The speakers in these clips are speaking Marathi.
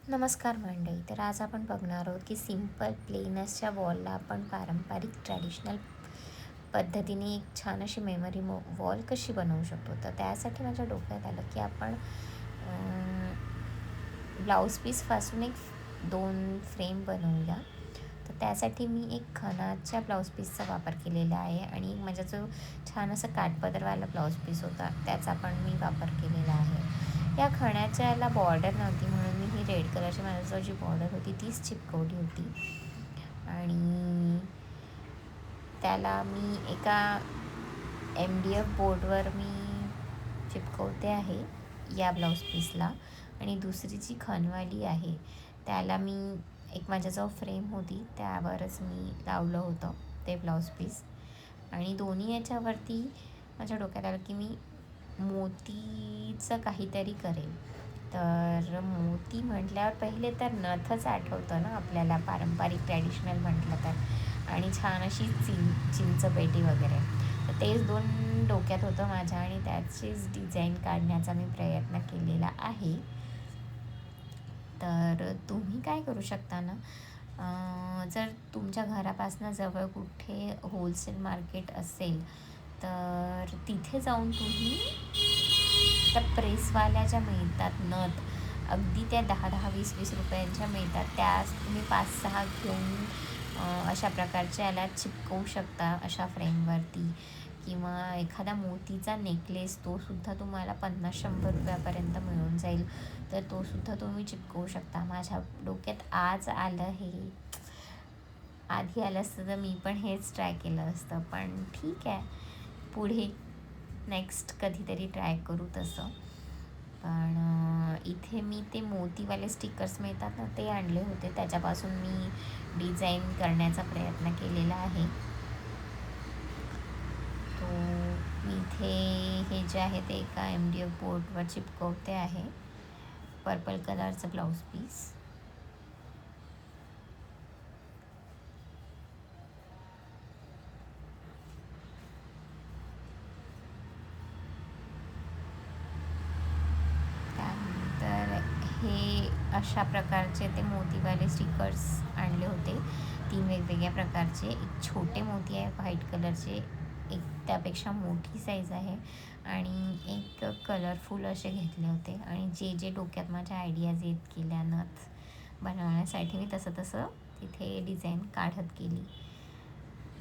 नमस्कार मंडळी. तर आज आपण बघणार आहोत की सिंपल प्लेनसच्या वॉलला आपण पारंपरिक ट्रॅडिशनल पद्धतीने एक छान अशी मेमरी वॉल कशी बनवू शकतो. तर त्यासाठी माझ्या डोक्यात आलं की आपण ब्लाऊज पीसपासून एक 2 फ्रेम बनवूया. तर त्यासाठी मी एक खणाच्या ब्लाऊज पीसचा वापर केलेला आहे आणि माझा जो छान असा काठपदरवाला ब्लाऊज पीस होता त्याचा पण मी वापर केलेला आहे. या खणाच्या याला बॉर्डर नव्हती म्हणून मी ही रेड कलरची माझ्याजवळ जी बॉर्डर होती तीच चिपकवली होती आणि त्याला मी एका MDF बोर्डवर मी चिपकवते आहे या ब्लाऊज पीसला. आणि दुसरी जी खणवाली आहे त्याला मी एक माझ्याजवळ फ्रेम होती त्यावरच मी लावलं होतं ते ब्लाऊज पीस. आणि दोन्ही याच्यावरती माझ्या डोक्यात आलं की मी मोतीचं काहीतरी करेल. तर मोती म्हटल्यावर पहिले तर नथच आठवतं ना आपल्याला, पारंपरिक ट्रॅडिशनल म्हटलं तर. आणि छान अशी चिंचपेटी वगैरे. तर तेच 2 डोक्यात होतं माझ्या आणि त्याचीच डिझाईन काढण्याचा मी प्रयत्न केलेला आहे. तर तुम्ही काय करू शकता ना, जर तुमच्या घरापासून जवळ कुठे होलसेल मार्केट असेल तर तिथे जाऊन तुम्ही त्या प्रेसवाल्या ज्या मिळतात नथ, अगदी त्या 10-10, 20-20 रुपयांच्या मिळतात, त्याच तुम्ही 5-6 घेऊन अशा प्रकारच्या याला चिपकवू शकता अशा फ्रेमवरती. किंवा एखादा मोतीचा नेकलेस, तोसुद्धा तुम्हाला 50-100 रुपयापर्यंत मिळून जाईल. तर तोसुद्धा तुम्ही चिपकवू शकता. माझ्या डोक्यात आज आलं हे. आधी आलं असतं तर मी पण हेच ट्राय केलं असतं, पण ठीक आहे, पुढे नेक्स्ट कधीतरी ट्राय करू तसं. पण इथे मी ते मोतीवाले स्टिकर्स मिळतात ना, ते आणले होते. त्याच्यापासून मी डिझाईन करण्याचा प्रयत्न केलेला आहे. तो मी इथे हे जे आहे ते एका MDF बोर्डवर चिपकवते आहे, पर्पल कलरचं ब्लाऊज पीस. त्यानंतर हे अशा प्रकारचे ते मोतीवाले स्टिकर्स आणले होते, 3 वेगवेगळ्या प्रकारचे. एक छोटे मोती आहे व्हाईट कलरचे, एक त्यापेक्षा मोठी साईज आहे आणि एक कलरफुल असे घेतले होते. आणि जे जे डोक्यात माझ्या आयडियाज येत गेल्या नथ बनवण्यासाठी, मी तसं तसं तिथे डिझाईन काढत गेली.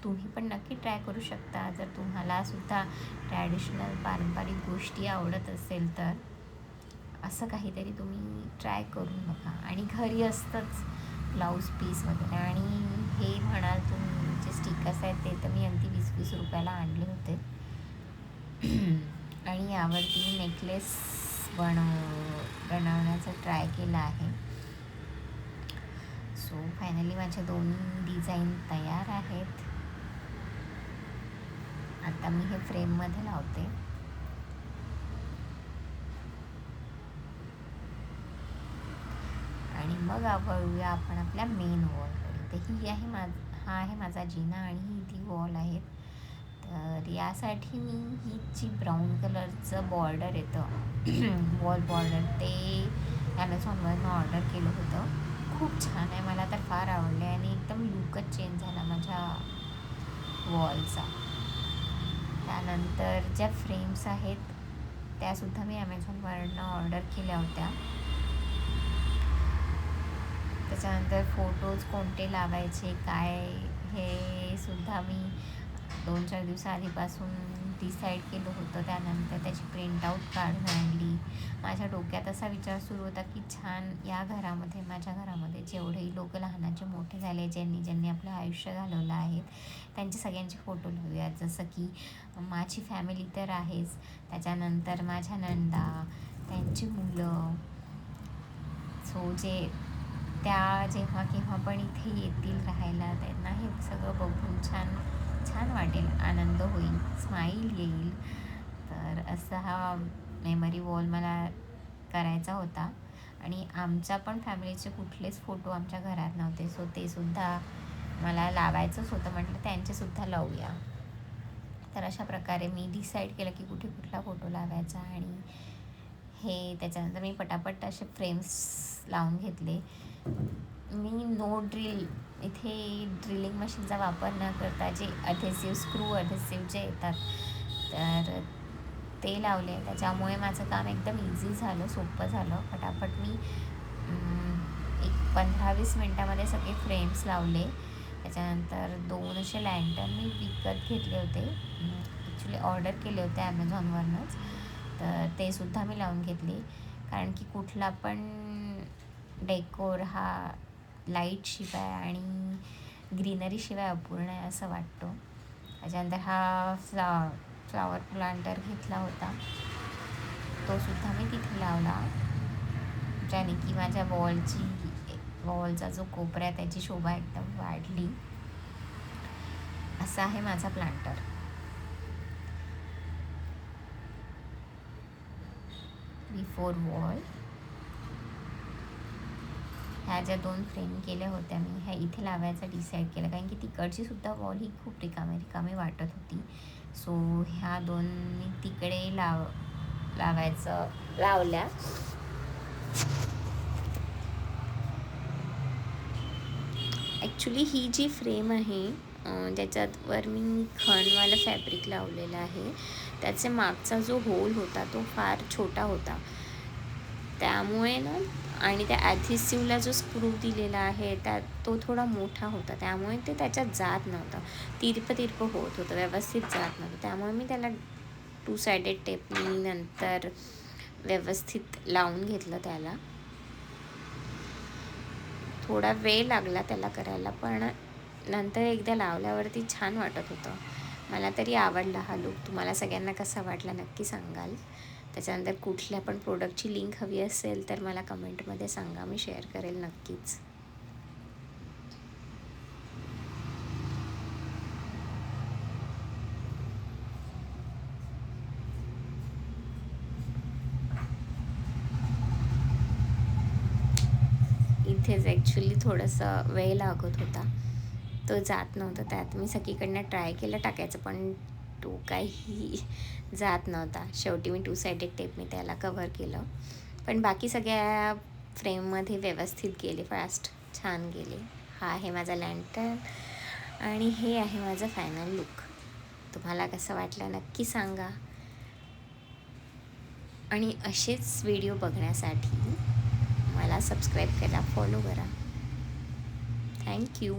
तुम्ही पण नक्की ट्राय करू शकता जर तुम्हाला सुद्धा ट्रॅडिशनल पारंपरिक गोष्टी आवडत असेल तर. असं काहीतरी तुम्ही ट्राय करून बघा. आणि घरी असतंच ब्लाऊज पीस वगैरे. आणि हे म्हणाल तुम्ही जे स्टिकर्स आहेत ते तर मी अगदी 20-20 रुपयाला आणले होते. आणि यावरती मी नेकलेस बनवण्याचा ट्राय केला आहे. सो फायनली माझ्या 2 डिझाईन तयार आहेत. आता मी हे फ्रेममध्ये लावते. आणि मग वळूया आपण आपल्या मेन वॉलकडे. तर ही आहे हा आहे माझा जिना आणि ही ती वॉल आहे. तर यासाठी मी ही जी ब्राऊन कलरचं बॉर्डर येतं वॉल बॉर्डर, ते ॲमेझॉनवरून ऑर्डर केलं होतं. खूप छान आहे, मला तर फार आवडले आणि एकदम लुकच चेंज झाला माझ्या वॉलचा. त्यानंतर ज्या फ्रेम्स आहेत त्यासुद्धा मी ॲमेझॉनवरून ऑर्डर केल्या होत्या. त्याच्यानंतर फोटोज कोणते लावायचे काय, हे सुद्धा मी 2-4 दिवसाआधीपासून डिसाईड केलं होतं. त्यानंतर त्याची प्रिंटआउट काढून आणली. माझ्या डोक्यात असा विचार सुरू होता की छान या घरामध्ये, माझ्या घरामध्ये जेवढेही लोक लहानाचे मोठे झाले, ज्यांनी ज्यांनी आपलं आयुष्य घालवलं आहे, त्यांचे सगळ्यांचे फोटो लिहूयात. जसं की माझी फॅमिली तर आहेच, त्याच्यानंतर माझ्या नंदा, त्यांची मुलं. सो त्या जेव्हा केव्हा पण इथे येतील राहायला, त्यांना हे सगळं बघून छान छान वाटेल, आनंद होईल, स्माईल येईल. तर असा हा मेमरी वॉल मला करायचा होता. आणि आमच्या पण फॅमिलीचे कुठलेच फोटो आमच्या घरात नव्हते, सो ते सुद्धा मला लावायचंच होतं. म्हटलं त्यांचेसुद्धा लावूया. तर अशा प्रकारे मी डिसाईड केलं की कुठे कुठला फोटो लावायचा. आणि हे त्याच्यानंतर मी पटापट असे फ्रेम्स लावून घेतले. मी नो ड्रिल इथे ड्रिलिंग मशीनचा वापर न करता जे अधेसिव्ह स्क्रू अधेसिव्ह जे येतात तर ते लावले. त्याच्यामुळे माझं काम एकदम इझी झालं, सोपं झालं. पटापट मी एक 15-20 मिनटामध्ये सगळे फ्रेम्स लावले. त्याच्यानंतर 2 असे लँटर्न मी विकत घेतले होते, ॲक्च्युली ऑर्डर केले होते ॲमेझॉनवरनंच. तर ते सुद्धा मी लावून घेतले, कारण की कुठला पण डेकोर हा लाईटशिवाय आणि ग्रीनरीशिवाय अपूर्ण आहे असं वाटतो. त्याच्यानंतर हा फ्लावर प्लांटर घेतला होता, तो सुद्धा मी तिथे लावला, ज्याने की माझ्या वॉलचा जो कोपरा आहे त्याची शोभा एकदम वाढली. असा आहे माझा प्लांटर. बिफोर वॉल ह्या ज्या 2 फ्रेम केल्या होत्या मी, ह्या इथे लावायचं डिसाईड केलं, कारण की तिकडची सुद्धा वॉल ही खूप रिकामी वाटत होती. सो ह्या 2 मी तिकडे लावल्या. ॲक्च्युली ही जी फ्रेम आहे ज्याच्यावर मी खणवाला फॅब्रिक लावलेलं आहे, त्याचे मागचा जो होल होता तो फार छोटा होता. त्यामुळे ना, आणि त्या ॲडहेसिव्हला जो स्क्रू दिलेला आहे तो थोडा मोठा होता, त्यामुळे ते त्याच्यात जात नव्हतं, तिरपं होत होतं, व्यवस्थित जात नव्हतं. त्यामुळे मी त्याला 2 सायडेड टेपनी नंतर व्यवस्थित लावून घेतलं. त्याला थोडा वेळ लागला त्याला करायला, पण नंतर एकदा लावल्यावरती छान वाटत होतं. मला तरी आवडला हा लूक. तुम्हाला सगळ्यांना कसा वाटला नक्की सांगाल. त्याच्यानंतर कुठल्या पण प्रोडक्टची लिंक हवी असेल तर मला कमेंटमध्ये सांगा, मी शेअर करेल नक्कीच. इथेच ॲक्च्युली थोडंसं वेळ लागत होता, तो जात नव्हता. त्यात मी सगळीकडनं ट्राय केलं टाकायचं, पण तो काही जात नव्हता. शेवटी मी 2 सायडेड टेपने त्याला कव्हर केलं, पण बाकी सगळ्या फ्रेममध्ये व्यवस्थित गेले, फास्ट छान गेले. हा आहे माझा लँटर्न आणि हे आहे माझं फायनल लुक. तुम्हाला कसं वाटलं नक्की सांगा, आणि असेच व्हिडिओ बघण्यासाठी मला सबस्क्राईब करा, फॉलो करा. थँक्यू.